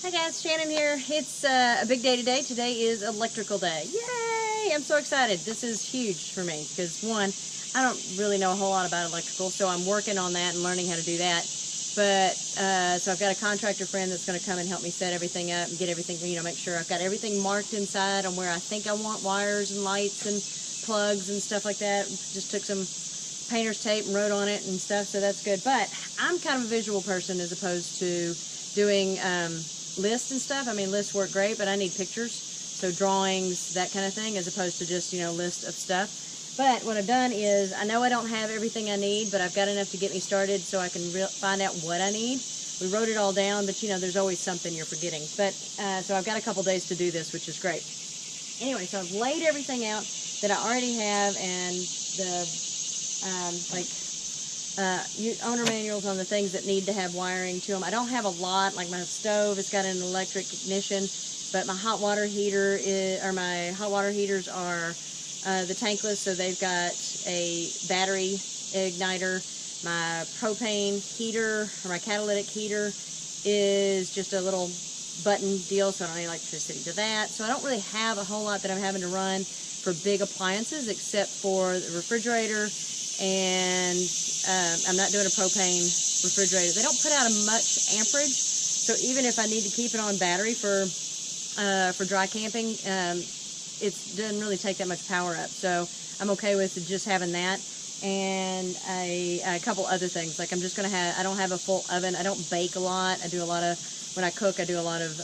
Hi guys, Shannon here. It's a big day today. Today is electrical day. Yay! I'm so excited. This is huge for me because one, I don't really know a whole lot about electrical, so I'm working on that and learning how to do that. But so I've got a contractor friend that's going to come and help me set everything up and get everything, make sure I've got everything marked inside on where I think I want wires and lights and plugs and stuff like that. Just took some painter's tape and wrote on it and stuff, so that's good. But I'm kind of a visual person as opposed to doing lists and stuff. I mean, lists work great, but I need pictures, so drawings, that kind of thing, as opposed to just, list of stuff. But what I've done is, I know I don't have everything I need, but I've got enough to get me started so I can find out what I need. We wrote it all down, but there's always something you're forgetting. But so I've got a couple days to do this, which is great. Anyway, so I've laid everything out that I already have, and the owner manuals on the things that need to have wiring to them. I don't have a lot. Like my stove, it's got an electric ignition, but my hot water heater my hot water heaters are the tankless, so they've got a battery igniter. My propane heater, or my catalytic heater, is just a little button deal, so I don't need electricity to that. So I don't really have a whole lot that I'm having to run for big appliances, except for the refrigerator, and I'm not doing a propane refrigerator. They don't put out much amperage, so even if I need to keep it on battery for dry camping, it doesn't really take that much power up. So I'm okay with just having that, and a couple other things. Like I don't have a full oven. I don't bake a lot. I do a lot of, when I cook, I do a lot of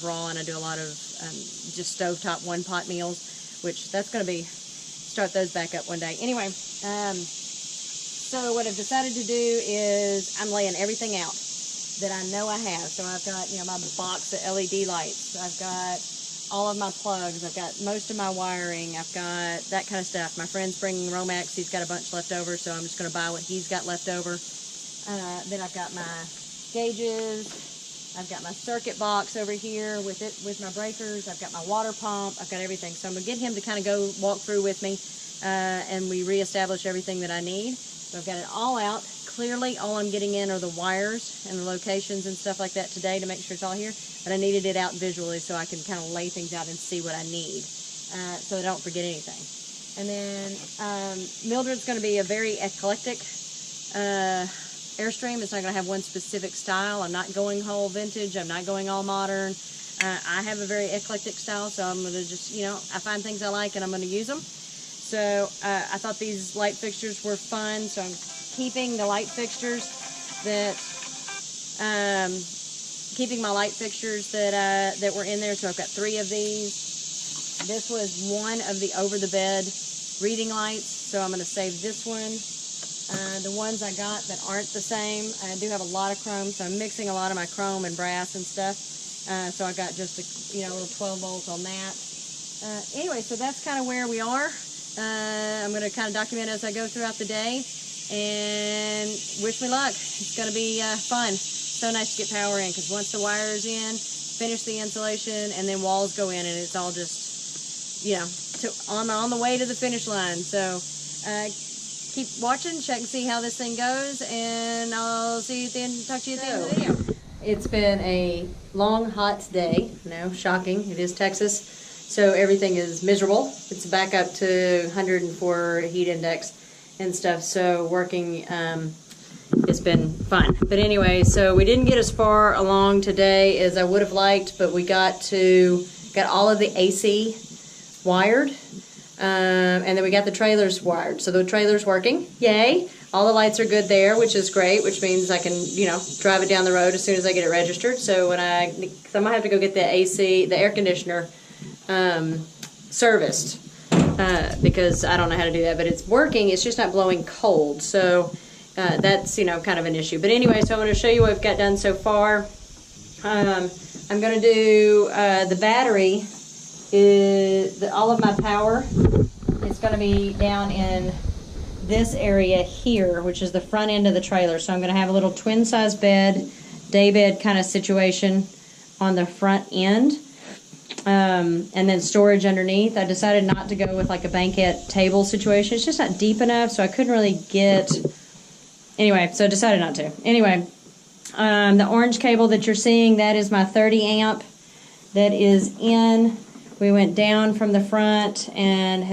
raw, and I do a lot of just stovetop one pot meals, which that's going to start those back up one day. Anyway, so what I've decided to do is I'm laying everything out that I know I have. So I've got, my box of LED lights. I've got all of my plugs. I've got most of my wiring. I've got that kind of stuff. My friend's bringing Romax. He's got a bunch left over, so I'm just going to buy what he's got left over. Then I've got my gauges. I've got my circuit box over here with my breakers. I've got my water pump. I've got everything. So I'm going to get him to kind of go walk through with me, and we reestablish everything that I need. So I've got it all out. Clearly, all I'm getting in are the wires and the locations and stuff like that today to make sure it's all here. But I needed it out visually so I can kind of lay things out and see what I need, so I don't forget anything. And then Mildred's going to be a very eclectic Airstream. It's not going to have one specific style. I'm not going whole vintage. I'm not going all modern. I have a very eclectic style, so I'm going to just, I find things I like and I'm going to use them. So I thought these light fixtures were fun, so I'm keeping the light fixtures that, keeping my light fixtures that were in there. So I've got 3 of these. This was one of the over-the-bed reading lights, so I'm going to save this one. The ones I got that aren't the same, I do have a lot of chrome, so I'm mixing a lot of my chrome and brass and stuff. So I got just a little 12 volts on that. Anyway, so that's kind of where we are. I'm going to kind of document as I go throughout the day, and wish me luck. It's going to be fun. So nice to get power in, because once the wire is in, finish the insulation, and then walls go in, and it's all just, on the way to the finish line. So keep watching, check and see how this thing goes, and I'll see you at the end, talk to you at the end of the video. It's been a long, hot day. No, shocking. It is Texas. So everything is miserable. It's back up to 104 heat index and stuff. So working, it's been fun. But anyway, so we didn't get as far along today as I would have liked, but we got all of the AC wired. And then we got the trailers wired. So the trailer's working. Yay. All the lights are good there, which is great, which means I can, drive it down the road as soon as I get it registered. So because I might have to go get the air conditioner serviced, because I don't know how to do that, but it's working. It's just not blowing cold. So that's, kind of an issue. But anyway, so I'm going to show you what I've got done so far. I'm going to do the battery. All of my power is going to be down in this area here, which is the front end of the trailer. So I'm going to have a little twin size bed, day bed kind of situation on the front end, and then storage underneath. I decided not to go with like a banquette table situation. It's just not deep enough, so I couldn't really get, anyway, so I decided not to. Anyway, The orange cable that you're seeing, that is my 30 amp that is in. We went down from the front and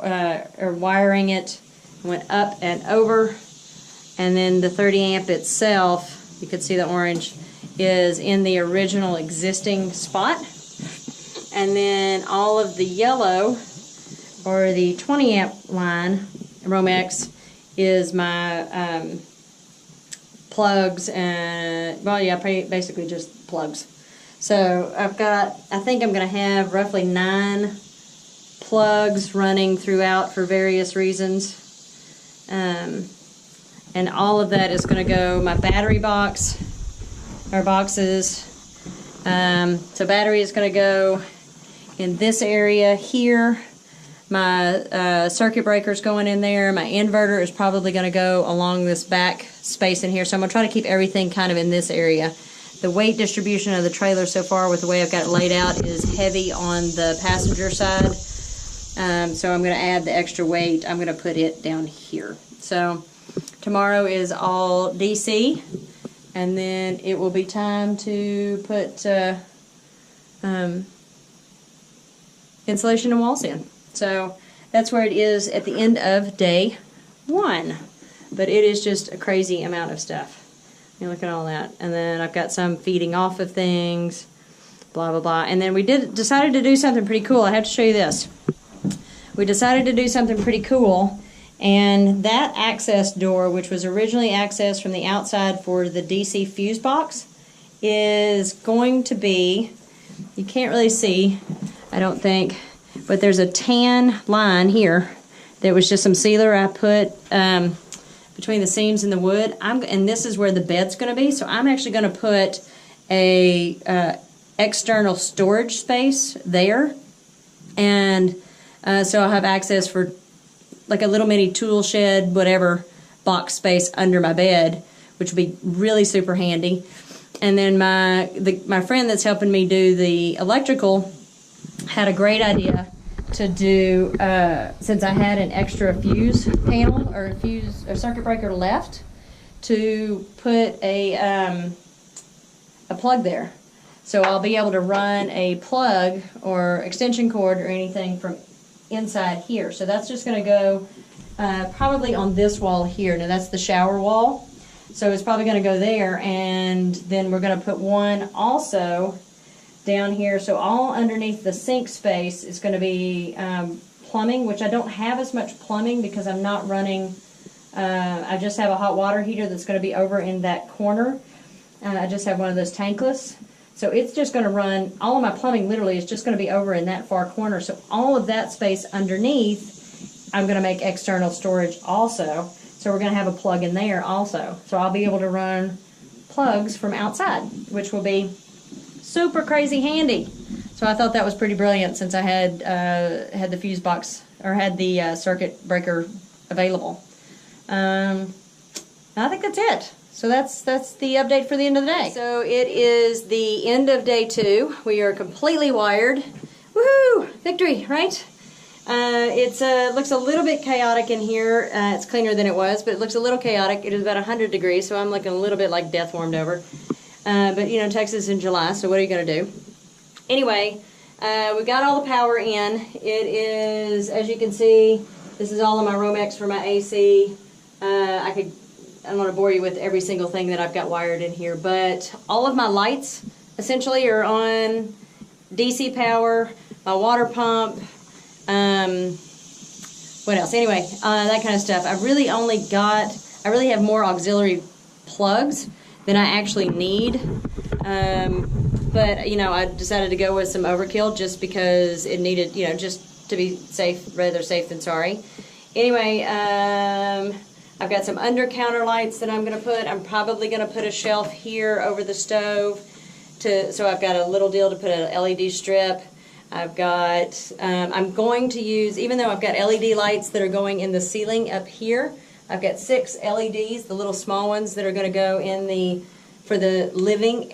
are wiring it, went up and over, and then the 30 amp itself, you can see the orange, is in the original existing spot. And then all of the yellow, or the 20 amp line, Romex, is my plugs, and, well, yeah, basically just plugs. So I think I'm going to have roughly 9 plugs running throughout for various reasons. And all of that is going to go, my battery box, or boxes. So battery is going to go in this area here. My circuit breaker's going in there. My inverter is probably going to go along this back space in here. So I'm going to try to keep everything kind of in this area. The weight distribution of the trailer so far with the way I've got it laid out is heavy on the passenger side. So I'm going to add the extra weight. I'm going to put it down here. So tomorrow is all DC, and then it will be time to put insulation and walls in. So that's where it is at the end of day 1. But it is just a crazy amount of stuff. You look at all that. And then I've got some feeding off of things, blah, blah, blah. And then we decided to do something pretty cool. I have to show you this. We decided to do something pretty cool. And that access door, which was originally accessed from the outside for the DC fuse box, is going to be, you can't really see, I don't think, but there's a tan line here that was just some sealer I put between the seams and the wood. And this is where the bed's going to be. So I'm actually going to put a external storage space there. And so I'll have access for like a little mini tool shed, whatever, box space under my bed, which would be really super handy. And then my friend that's helping me do the electrical had a great idea to do, since I had an extra fuse panel or circuit breaker left, to put a plug there. So I'll be able to run a plug or extension cord or anything from inside here. So that's just going to go probably on this wall here. Now that's the shower wall. So it's probably going to go there, and then we're going to put one also down here. So all underneath the sink space is going to be plumbing, which I don't have as much plumbing because I'm not running, I just have a hot water heater that's going to be over in that corner. I just have one of those tankless. So it's just going to run, all of my plumbing literally is just going to be over in that far corner. So all of that space underneath, I'm going to make external storage also. So we're going to have a plug in there also. So I'll be able to run plugs from outside, which will be super crazy handy. So I thought that was pretty brilliant since I had the fuse box, or had the circuit breaker available. I think that's it. So that's the update for the end of the day. So it is the end of day 2. We are completely wired. Woohoo! Victory, right? It looks a little bit chaotic in here. It's cleaner than it was, but it looks a little chaotic. It is about 100 degrees, so I'm looking a little bit like death warmed over. But, you know, Texas in July, so what are you going to do? Anyway, we got all the power in. It is, as you can see, this is all of my Romex for my AC. I don't want to bore you with every single thing that I've got wired in here, but all of my lights essentially are on DC power, my water pump, what else? Anyway, that kind of stuff. I really have more auxiliary plugs than I actually need. But, you know, I decided to go with some overkill just because it needed, you know, just to be safe, rather safe than sorry. Anyway, I've got some under-counter lights that I'm going to put. I'm probably going to put a shelf here over the stove. So I've got a little deal to put an LED strip. I've got, I'm going to use, even though I've got LED lights that are going in the ceiling up here, I've got 6 LEDs, the little small ones that are going to go in for the living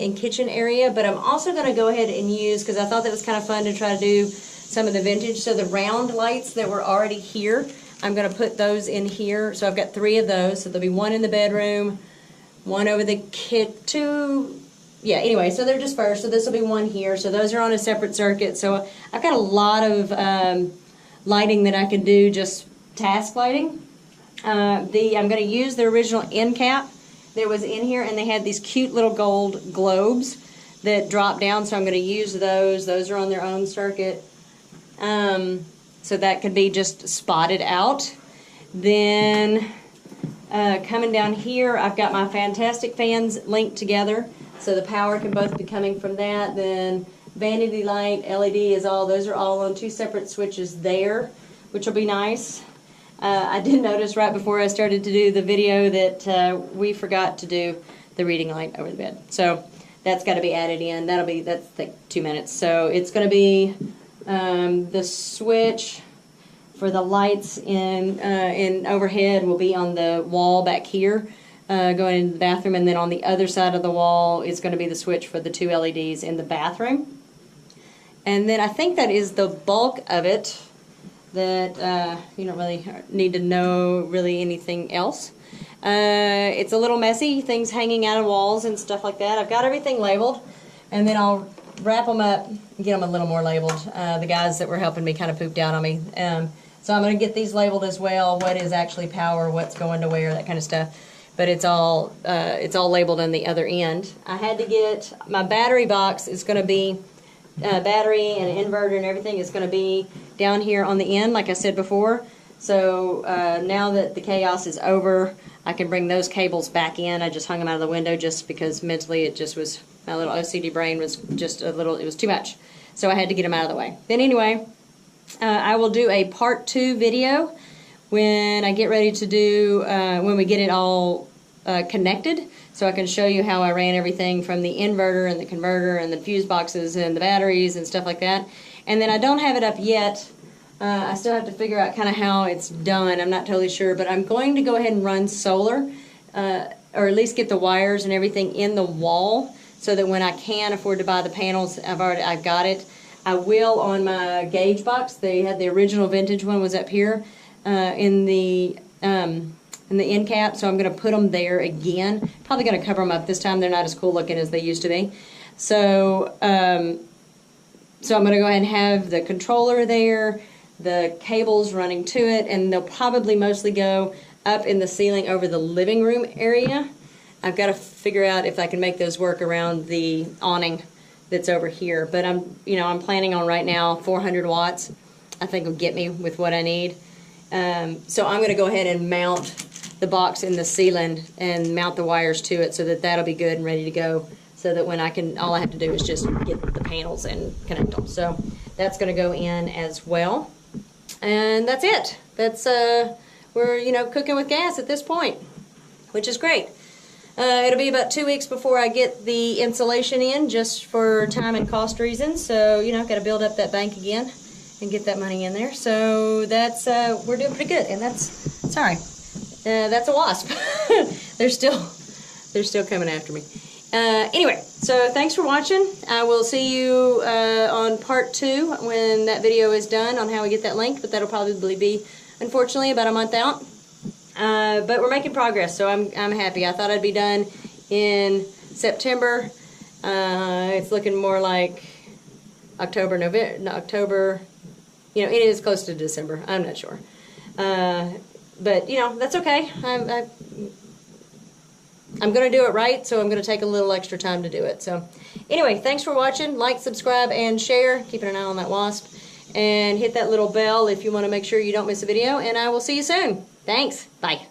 and kitchen area. But I'm also going to go ahead and use, because I thought that was kind of fun to try to do some of the vintage, so the round lights that were already here, I'm going to put those in here. So I've got 3 of those. So there'll be one in the bedroom, one over the anyway, so they're dispersed. So this will be one here. So those are on a separate circuit. So I've got a lot of lighting that I can do, just task lighting. I'm going to use the original end cap that was in here, and they had these cute little gold globes that drop down, so I'm going to use those. Those are on their own circuit. So that could be just spotted out. Then coming down here, I've got my fantastic fans linked together, so the power can both be coming from that. Then vanity light, LED is all, those are all on 2 separate switches there, which will be nice. I did notice right before I started to do the video that we forgot to do the reading light over the bed. So that's got to be added in. That's like 2 minutes. So it's going to be the switch for the lights in overhead will be on the wall back here, going into the bathroom, and then on the other side of the wall is going to be the switch for the 2 LEDs in the bathroom. And then I think that is the bulk of it. That you don't really need to know really anything else. It's a little messy, things hanging out of walls and stuff like that. I've got everything labeled, and then I'll wrap them up and get them a little more labeled. The guys that were helping me kind of pooped out on me. So I'm going to get these labeled as well, what is actually power, what's going to where, that kind of stuff. But it's all labeled on the other end. I had to get, my battery box is going to be, battery and inverter and everything is going to be down here on the end, like I said before. So now that the chaos is over, I can bring those cables back in. I just hung them out of the window just because mentally it just was, my little OCD brain was just a little, it was too much. So I had to get them out of the way. Then anyway, I will do a part 2 video when I get ready to do, when we get it all connected, so I can show you how I ran everything from the inverter and the converter and the fuse boxes and the batteries and stuff like that. And then I don't have it up yet. I still have to figure out kind of how it's done. I'm not totally sure, but I'm going to go ahead and run solar, or at least get the wires and everything in the wall, so that when I can afford to buy the panels, I've got it. I will on my gauge box. They had the original vintage one was up here in the end cap, so I'm going to put them there again. Probably going to cover them up this time. They're not as cool looking as they used to be. So so I'm going to go ahead and have the controller there, the cables running to it, and they'll probably mostly go up in the ceiling over the living room area. I've got to figure out if I can make those work around the awning that's over here. But I'm planning on right now 400 watts. I think will get me with what I need. So I'm going to go ahead and mount the box in the ceiling and mount the wires to it, so that that'll be good and ready to go, so that when all I have to do is just get the panels and connect them. So that's going to go in as well. And that's it. That's we're cooking with gas at this point, which is great. It'll be about 2 weeks before I get the insulation in, just for time and cost reasons. So I've got to build up that bank again and get that money in there. So that's we're doing pretty good. And that's that's a wasp. they're still coming after me. Anyway, so thanks for watching. I will see you on part 2 when that video is done on how we get that linked, but that'll probably be, unfortunately, about a month out. But we're making progress, so I'm happy. I thought I'd be done in September. It's looking more like October, November, no, October. It is close to December. I'm not sure. But that's okay. I'm going to do it right, so I'm going to take a little extra time to do it. So anyway, thanks for watching. Like, subscribe, and share. Keeping an eye on that wasp. And hit that little bell if you want to make sure you don't miss a video. And I will see you soon. Thanks. Bye.